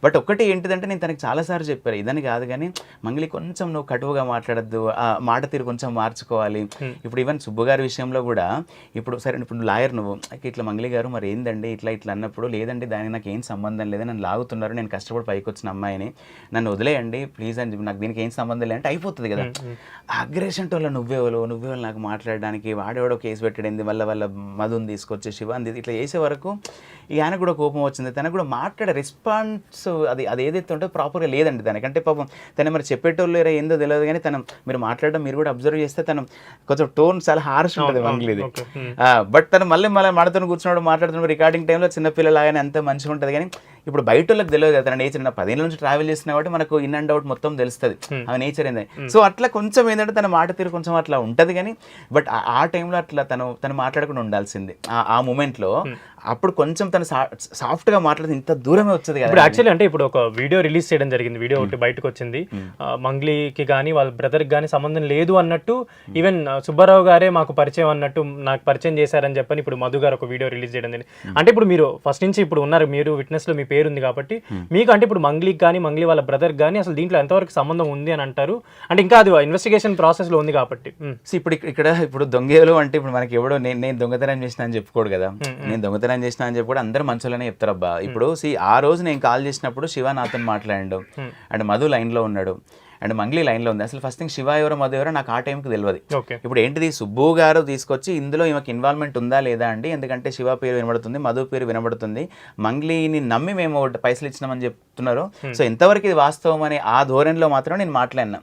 But ఒక్కటి ఏంటిదంటే నేను తనకి చాలాసార్లు చెప్పాను, ఇదని కాదు కానీ మంగ్లీ కొంచెం నువ్వు కటువుగా మాట్లాడద్దు, ఆ మాట తీరు కొంచెం మార్చుకోవాలి. ఇప్పుడు ఈవెన్ సుబ్బు గారి విషయంలో కూడా ఇప్పుడు సరే ఇప్పుడు లాయర్ నువ్వు ఇట్లా మంగ్లీ గారు మరి ఏందండి ఇట్లా ఇట్లా అన్నప్పుడు, లేదండి దానికి నాకు ఏం సంబంధం లేదు, నన్ను లాగుతున్నారు, నేను కష్టపడి పైకి వచ్చిన అమ్మాయిని, నన్ను వదిలేయండి ప్లీజ్ అని చెప్పి, నాకు దీనికి ఏం సంబంధం లేదంటే అయిపోతుంది కదా. అగ్రెషన్ వల్ల నువ్వేవాళ్ళు నాకు మాట్లాడడానికి, వాడేవాడో కేసు పెట్టడింది వాళ్ళ మధుని తీసుకొచ్చి శివ అంది ఇట్లా చేసే వరకు ఈ ఆయన కూడా కోపం వచ్చింది. తనకు కూడా మాట్లాడే రెస్పాన్స్ అది ఏదైతే ఉంటుందో ప్రాపర్గా లేదండి దానికంటే. పాపం తను మరి చెప్పేటోళ్ళు ఏందో తెలియదు కానీ తను మీరు మాట్లాడడం మీరు కూడా అబ్జర్వ్ చేస్తే తను కొంచెం టోన్ చాలా హార్ష్ ఉంటుంది మంగ్లీది. బట్ తను మళ్ళీ మనతో కూర్చున్నాడు మాట్లాడుతున్నాడు రికార్డింగ్ టైంలో చిన్నపిల్లలాగానే అంత మంచిగా ఉంటుంది. కానీ ఇప్పుడు బయట వాళ్ళకి తెలియదు కదా తన నేచర్. నా 10 ఏళ్ళ నుంచి ట్రావెల్ చేసిన కాబట్టి మనకు ఇన్ అండ్ అవుట్ మొత్తం తెలుస్తుంది ఆ నేచర్ ఏందని. సో అట్లా కొంచెం ఏంటంటే తన మాట తీరు కొంచెం అట్లా ఉంటుంది కానీ, బట్ ఆ టైంలో అట్లా తను మాట్లాడకుండా ఉండాల్సింది ఆ మూమెంట్లో. అప్పుడు కొంచెం తను సాఫ్ట్గా మాట్లాడి ఇంత దూరమే వచ్చేది కదా. ఇప్పుడు యాక్చువల్లీ అంటే ఇప్పుడు ఒక వీడియో రిలీజ్ చేయడం జరిగింది, వీడియో ఒకటి బయటకు వచ్చింది, మంగ్లీకి కానీ వాళ్ళ బ్రదర్కి కానీ సంబంధం లేదు అన్నట్టు, ఈవెన్ సుబ్బారావు గారే మాకు పరిచయం అన్నట్టు నాకు పరిచయం చేశారని చెప్పని ఇప్పుడు మధు గారు ఒక వీడియో రిలీజ్ చేయడం జరిగింది. అంటే ఇప్పుడు మీరు ఫస్ట్ నుంచి ఇప్పుడు ఉన్నారు, మీరు విట్నెస్లో మీ పేరు ఉంది కాబట్టి మీకు అంటే ఇప్పుడు మంగ్లీకి కానీ మంగ్లీ వాళ్ళ బ్రదర్కి కానీ అసలు దీంట్లో ఎంతవరకు సంబంధం ఉంది అని అంటారు? అంటే ఇంకా అది ఇన్వెస్టిగేషన్ ప్రాసెస్లో ఉంది కాబట్టి. ఇప్పుడు దొంగలు అంటే ఇప్పుడు మనకి ఎవడో నేను దొంగతనం చేసిన అని చెప్పుకోడు కదా, నేను దొంగతనం చేసిన అని చెప్పి కూడా అందరూ మంచులనే చెప్తారు అబ్బా. ఇప్పుడు ఆ రోజు నేను కాల్ చేసినప్పుడు శివ నాతో మాట్లాడాడు అండ్ మధు లైన్లో ఉన్నాడు అండ్ మంగ్లీ లైన్లో ఉంది. అసలు ఫస్ట్ థింగ్ శివ ఎవరో మధు ఎవరో నాకు ఆ టైంకి తెలియదు. ఇప్పుడు ఏంటిది సుబ్బు గారు తీసుకొచ్చి ఇందులో ఈమెకి ఇన్వాల్వ్మెంట్ ఉందా లేదా అండి, ఎందుకంటే శివ పేరు వినబడుతుంది, మధు పేరు వినబడుతుంది, మంగ్లీని నమ్మి మేము పైసలు ఇచ్చినామని చెప్తున్నారు, సో ఎంతవరకు ఇది వాస్తవం అని ఆ ధోరణిలో మాత్రం నేను మాట్లాడినా.